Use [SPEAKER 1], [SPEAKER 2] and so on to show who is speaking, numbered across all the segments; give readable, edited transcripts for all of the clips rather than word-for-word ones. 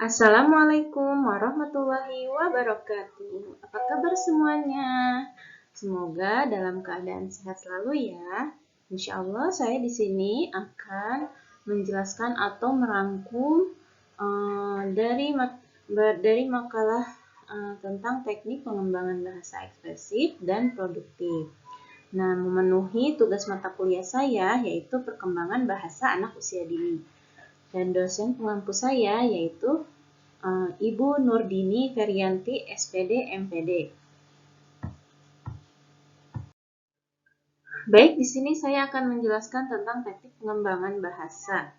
[SPEAKER 1] Assalamualaikum warahmatullahi wabarakatuh. Apa kabar semuanya? Semoga dalam keadaan sehat selalu ya. Insya Allah saya di sini akan menjelaskan atau merangkum dari makalah tentang teknik pengembangan bahasa ekspresif dan produktif. Nah, memenuhi tugas mata kuliah saya yaitu perkembangan bahasa anak usia dini. Dan dosen pengampu saya yaitu Ibu Nurdini Ferianti, SPD, MPD. Baik, di sini saya akan menjelaskan tentang teknik pengembangan bahasa.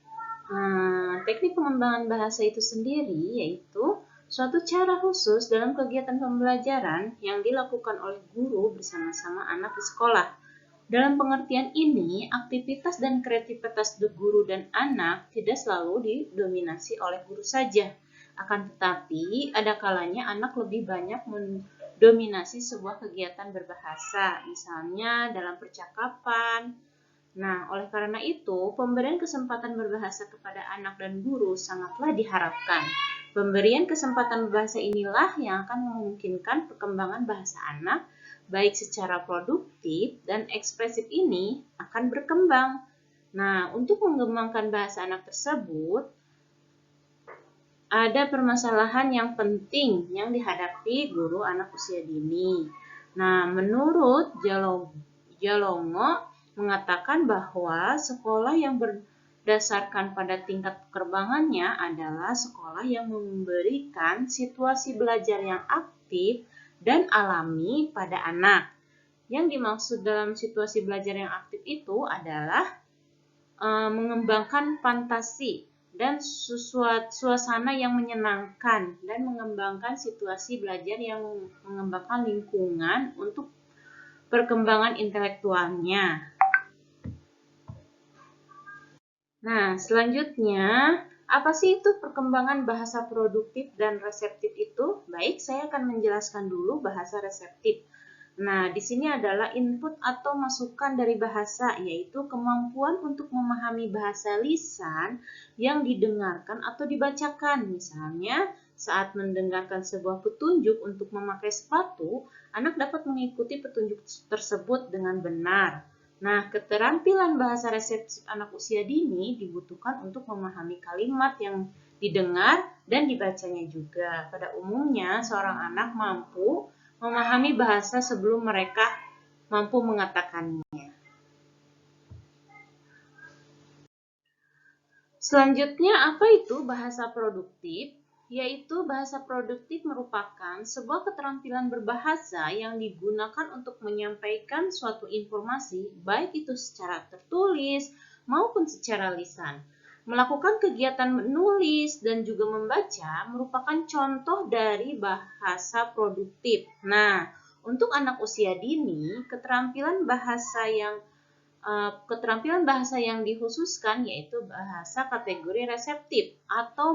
[SPEAKER 1] Teknik pengembangan bahasa itu sendiri yaitu suatu cara khusus dalam kegiatan pembelajaran yang dilakukan oleh guru bersama-sama anak di sekolah. Dalam pengertian ini, aktivitas dan kreativitas guru dan anak tidak selalu didominasi oleh guru saja. Akan tetapi, ada kalanya anak lebih banyak mendominasi sebuah kegiatan berbahasa, misalnya dalam percakapan. Nah, oleh karena itu, pemberian kesempatan berbahasa kepada anak dan guru sangatlah diharapkan. Pemberian kesempatan berbahasa inilah yang akan memungkinkan perkembangan bahasa anak, baik secara produktif dan ekspresif ini akan berkembang. Nah, untuk mengembangkan bahasa anak tersebut, ada permasalahan yang penting yang dihadapi guru anak usia dini. Nah, menurut Jalongo mengatakan bahwa sekolah yang berdasarkan pada tingkat kekerbangannya adalah sekolah yang memberikan situasi belajar yang aktif dan alami pada anak. Yang dimaksud dalam situasi belajar yang aktif itu adalah mengembangkan fantasi dan suasana yang menyenangkan dan mengembangkan situasi belajar yang mengembangkan lingkungan untuk perkembangan intelektualnya. Nah, selanjutnya, apa sih itu perkembangan bahasa produktif dan reseptif itu? Baik, saya akan menjelaskan dulu bahasa reseptif. Nah, di sini adalah input atau masukan dari bahasa, yaitu kemampuan untuk memahami bahasa lisan yang didengarkan atau dibacakan. Misalnya, saat mendengarkan sebuah petunjuk untuk memakai sepatu, anak dapat mengikuti petunjuk tersebut dengan benar. Nah, keterampilan bahasa reseptif anak usia dini dibutuhkan untuk memahami kalimat yang didengar dan dibacanya juga. Pada umumnya, seorang anak mampu memahami bahasa sebelum mereka mampu mengatakannya. Selanjutnya, apa itu bahasa produktif? Yaitu bahasa produktif merupakan sebuah keterampilan berbahasa yang digunakan untuk menyampaikan suatu informasi, baik itu secara tertulis maupun secara lisan. Melakukan kegiatan menulis dan juga membaca merupakan contoh dari bahasa produktif. Nah, untuk anak usia dini, keterampilan bahasa yang dikhususkan yaitu bahasa kategori reseptif atau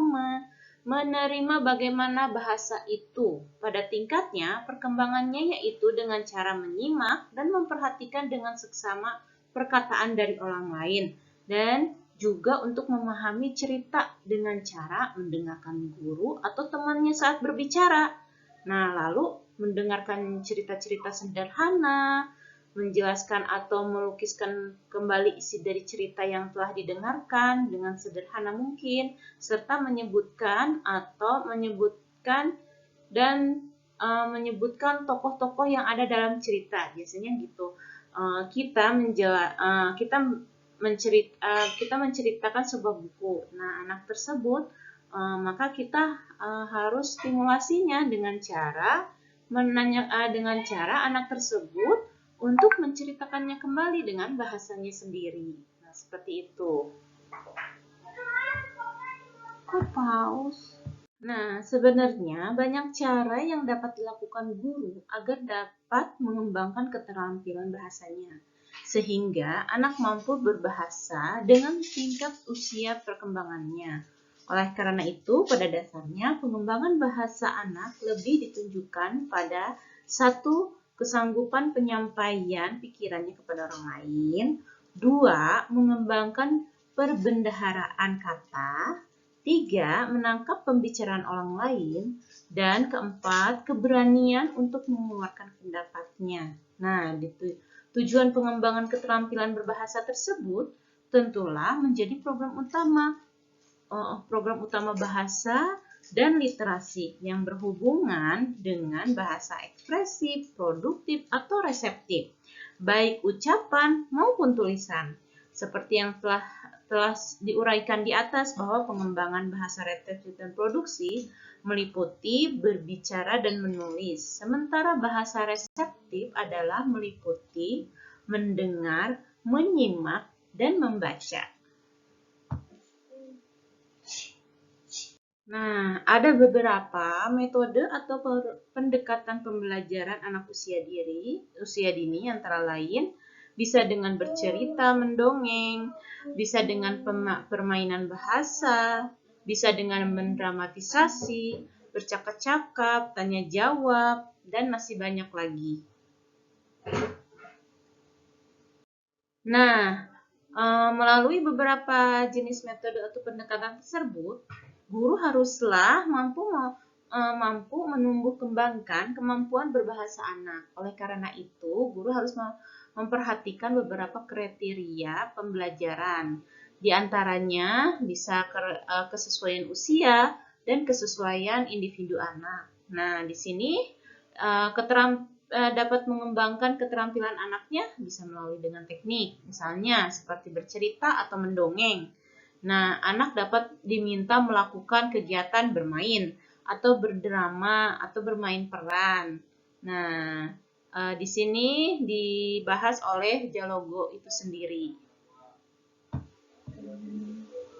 [SPEAKER 1] menerima bagaimana bahasa itu. Pada tingkatnya, perkembangannya yaitu dengan cara menyimak dan memperhatikan dengan seksama perkataan dari orang lain dan juga untuk memahami cerita dengan cara mendengarkan guru atau temannya saat berbicara. Nah, lalu mendengarkan cerita-cerita sederhana, menjelaskan atau melukiskan kembali isi dari cerita yang telah didengarkan dengan sederhana mungkin, serta menyebutkan tokoh-tokoh yang ada dalam cerita. Biasanya gitu. Kita menceritakan sebuah buku. Nah, anak tersebut maka kita harus stimulasinya dengan cara anak tersebut untuk menceritakannya kembali dengan bahasanya sendiri. Nah, seperti itu. Kok pause? Nah, sebenarnya banyak cara yang dapat dilakukan guru agar dapat mengembangkan keterampilan bahasanya, sehingga anak mampu berbahasa dengan tingkat usia perkembangannya. Oleh karena itu, pada dasarnya pengembangan bahasa anak lebih ditunjukkan pada satu, kesanggupan penyampaian pikirannya kepada orang lain. 2, mengembangkan perbendaharaan kata. Tiga, menangkap pembicaraan orang lain. Dan keempat, keberanian untuk mengeluarkan pendapatnya. Nah, tujuan pengembangan keterampilan berbahasa tersebut tentulah menjadi program utama bahasa dan literasi yang berhubungan dengan bahasa ekspresif, produktif, atau reseptif, baik ucapan maupun tulisan. Seperti yang telah diuraikan di atas bahwa pengembangan bahasa reseptif dan produksi meliputi berbicara dan menulis. Sementara bahasa reseptif adalah meliputi mendengar, menyimak, dan membaca. Nah, ada beberapa metode atau pendekatan pembelajaran anak usia dini antara lain bisa dengan bercerita, mendongeng, bisa dengan permainan bahasa, bisa dengan mendramatisasi, bercakap-cakap, tanya jawab, dan masih banyak lagi. Nah, melalui beberapa jenis metode atau pendekatan tersebut, guru haruslah mampu menumbuh kembangkan kemampuan berbahasa anak. Oleh karena itu, guru harus memperhatikan beberapa kriteria pembelajaran. Di antaranya bisa kesesuaian usia dan kesesuaian individu anak. Nah, di sini dapat mengembangkan keterampilan anaknya bisa melalui dengan teknik, misalnya seperti bercerita atau mendongeng. Nah, anak dapat diminta melakukan kegiatan bermain atau berdrama atau bermain peran. Nah, di sini dibahas oleh Jalogo itu sendiri.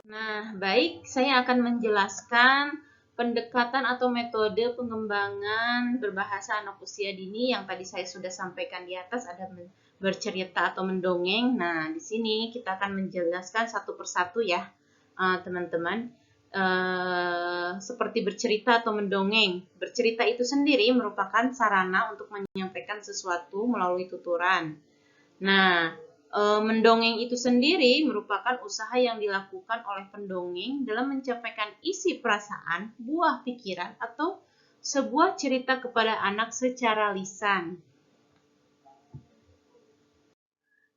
[SPEAKER 1] Nah, baik, saya akan menjelaskan pendekatan atau metode pengembangan berbahasa anak usia dini yang tadi saya sudah sampaikan di atas, ada bercerita atau mendongeng. Nah, di sini kita akan menjelaskan satu persatu ya, teman-teman. Seperti bercerita atau mendongeng. Bercerita itu sendiri merupakan sarana untuk menyampaikan sesuatu melalui tuturan. Nah, mendongeng itu sendiri merupakan usaha yang dilakukan oleh pendongeng dalam menyampaikan isi perasaan, buah pikiran, atau sebuah cerita kepada anak secara lisan.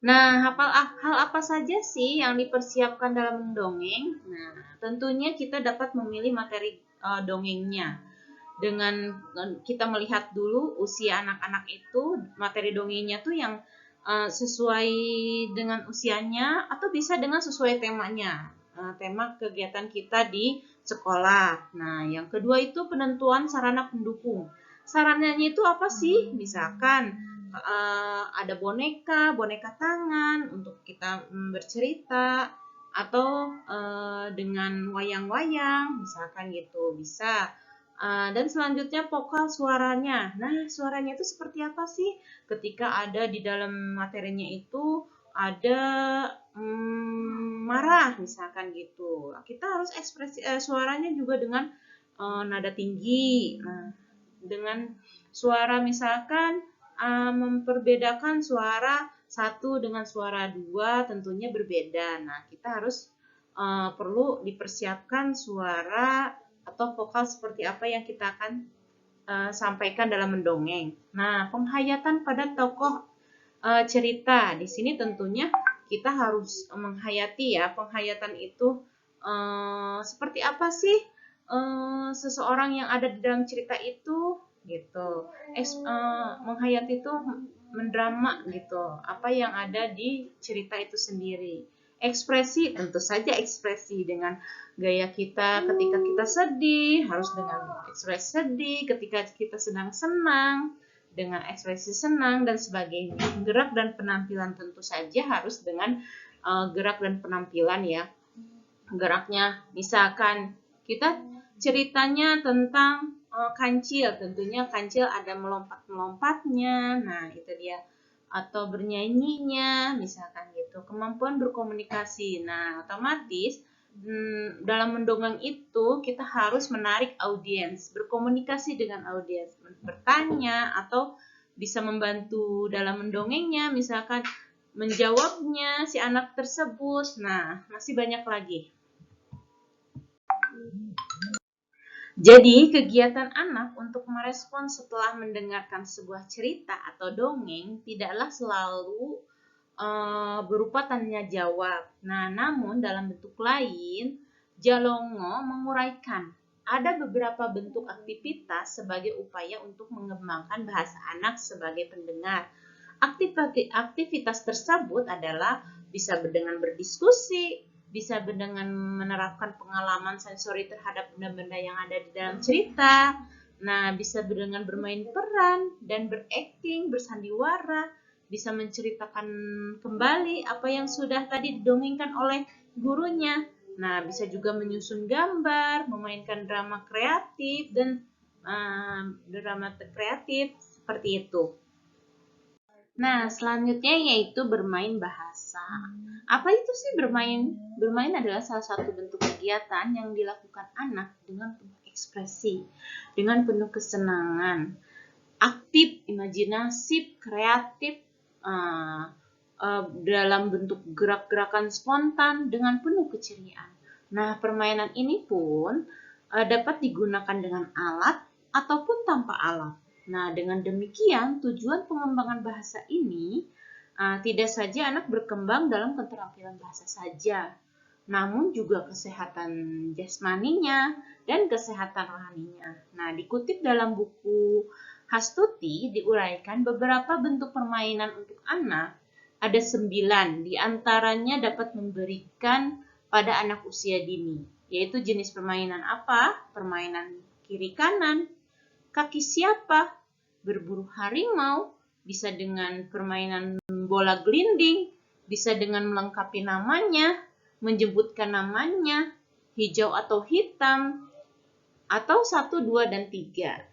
[SPEAKER 1] Nah, hal apa saja sih yang dipersiapkan dalam mendongeng? Nah, tentunya kita dapat memilih materi dongengnya. Dengan kita melihat dulu usia anak-anak itu, materi dongengnya tuh yang sesuai dengan usianya atau bisa dengan sesuai temanya, tema kegiatan kita di sekolah. Nah, yang kedua itu penentuan sarana pendukung. Sarananya itu apa sih? Misalkan ada boneka tangan untuk kita bercerita, atau dengan wayang-wayang, misalkan gitu, bisa. Dan selanjutnya vokal suaranya. Nah, suaranya itu seperti apa sih? Ketika ada di dalam materinya itu ada marah, misalkan gitu. Kita harus ekspresi suaranya juga dengan nada tinggi. Nah, dengan suara misalkan memperbedakan suara satu dengan suara dua tentunya berbeda. Nah, kita harus perlu dipersiapkan suara atau vokal seperti apa yang kita akan sampaikan dalam mendongeng. Nah, penghayatan pada tokoh cerita. Di sini tentunya kita harus menghayati ya. Penghayatan itu seperti apa sih seseorang yang ada di dalam cerita itu gitu. Menghayati itu mendrama gitu. Apa yang ada di cerita itu sendiri. Ekspresi, tentu saja ekspresi dengan gaya kita ketika kita sedih, harus dengan ekspresi sedih, ketika kita sedang senang, dengan ekspresi senang, dan sebagainya. Gerak dan penampilan tentu saja harus dengan gerak dan penampilan ya. Geraknya, misalkan kita ceritanya tentang kancil, tentunya kancil ada melompat-melompatnya, nah itu dia, atau bernyanyinya, misalkan gitu. Kemampuan berkomunikasi, nah otomatis dalam mendongeng itu kita harus menarik audiens, berkomunikasi dengan audiens, bertanya atau bisa membantu dalam mendongengnya, misalkan menjawabnya si anak tersebut. Nah, masih banyak lagi. Jadi, kegiatan anak untuk merespon setelah mendengarkan sebuah cerita atau dongeng tidaklah selalu berupa tanya jawab. Nah, namun dalam bentuk lain, Jalongo menguraikan ada beberapa bentuk aktivitas sebagai upaya untuk mengembangkan bahasa anak sebagai pendengar. Aktivitas tersebut adalah bisa dengan berdiskusi, bisa dengan menerapkan pengalaman sensori terhadap benda-benda yang ada di dalam cerita. Nah, bisa dengan bermain peran dan berakting, bersandiwara, bisa menceritakan kembali apa yang sudah tadi didongengkan oleh gurunya. Nah, bisa juga menyusun gambar, memainkan drama kreatif dan drama kreatif seperti itu. Nah, selanjutnya yaitu bermain bahasa. Apa itu sih bermain? Bermain adalah salah satu bentuk kegiatan yang dilakukan anak dengan penuh ekspresi, dengan penuh kesenangan, aktif, imajinasi, kreatif, dalam bentuk gerak-gerakan spontan dengan penuh keceriaan. Nah, permainan ini pun dapat digunakan dengan alat ataupun tanpa alat. Nah, dengan demikian tujuan pengembangan bahasa ini tidak saja anak berkembang dalam keterampilan bahasa saja, namun juga kesehatan jasmaninya dan kesehatan rohaninya. Nah, dikutip dalam buku Hastuti diuraikan beberapa bentuk permainan untuk anak ada 9, diantaranya dapat memberikan pada anak usia dini, yaitu jenis permainan apa? Permainan kiri kanan, kaki siapa, berburu harimau, bisa dengan permainan bola gelinding, bisa dengan melengkapi namanya, menjemputkan namanya, hijau atau hitam, atau 1, 2, dan 3.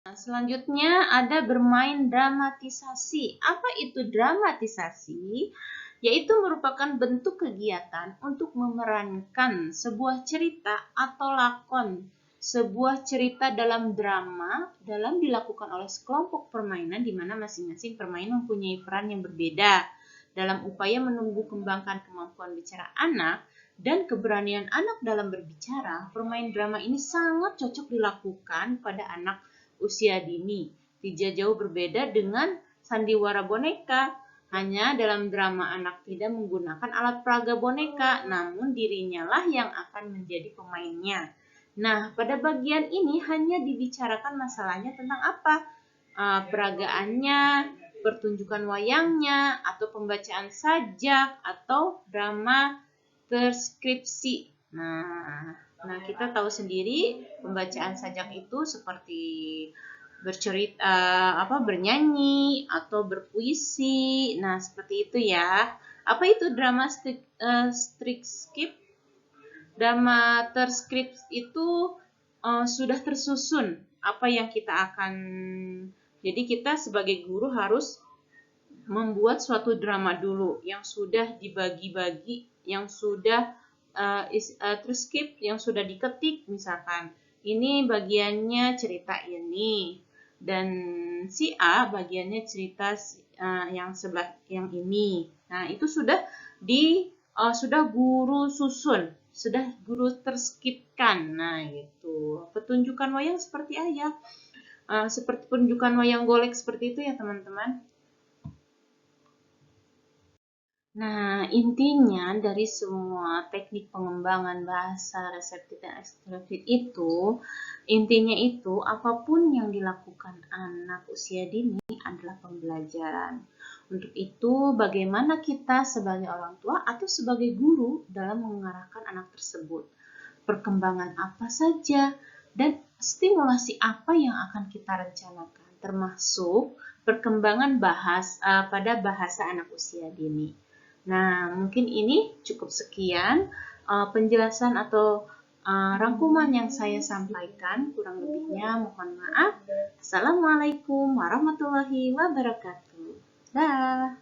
[SPEAKER 1] Nah, selanjutnya ada bermain dramatisasi. Apa itu dramatisasi? Yaitu merupakan bentuk kegiatan untuk memerankan sebuah cerita atau lakon. Sebuah cerita dalam drama dilakukan oleh sekelompok permainan di mana masing-masing permainan mempunyai peran yang berbeda. Dalam upaya menumbuh kembangkan kemampuan bicara anak dan keberanian anak dalam berbicara, permainan drama ini sangat cocok dilakukan pada anak usia dini. Tidak jauh berbeda dengan sandiwara boneka. Hanya dalam drama anak tidak menggunakan alat peraga boneka, namun dirinya lah yang akan menjadi pemainnya. Nah, pada bagian ini hanya dibicarakan masalahnya tentang apa? Peragaannya, pertunjukan wayangnya, atau pembacaan sajak, atau drama terskripsi. Nah, kita tahu sendiri pembacaan sajak itu seperti bercerita, bernyanyi atau berpuisi. Nah, seperti itu ya. Apa itu drama terskrip? Drama terskrip itu sudah tersusun apa yang kita akan. Jadi kita sebagai guru harus membuat suatu drama dulu yang sudah dibagi-bagi, yang sudah terskip, yang sudah diketik, misalkan ini bagiannya cerita ini dan si A bagiannya cerita yang sebelah yang ini. Nah, itu sudah guru susun, sudah guru terskipkan. Nah, itu pertunjukan wayang seperti seperti pertunjukan wayang golek seperti itu ya, teman-teman. Nah, intinya dari semua teknik pengembangan bahasa reseptif dan ekspresif itu, intinya itu apapun yang dilakukan anak usia dini adalah pembelajaran. Untuk itu, bagaimana kita sebagai orang tua atau sebagai guru dalam mengarahkan anak tersebut? Perkembangan apa saja dan stimulasi apa yang akan kita rencanakan, termasuk perkembangan pada bahasa anak usia dini. Nah, mungkin ini cukup sekian penjelasan atau rangkuman yang saya sampaikan. Kurang lebihnya mohon maaf. Assalamualaikum warahmatullahi wabarakatuh. Dah.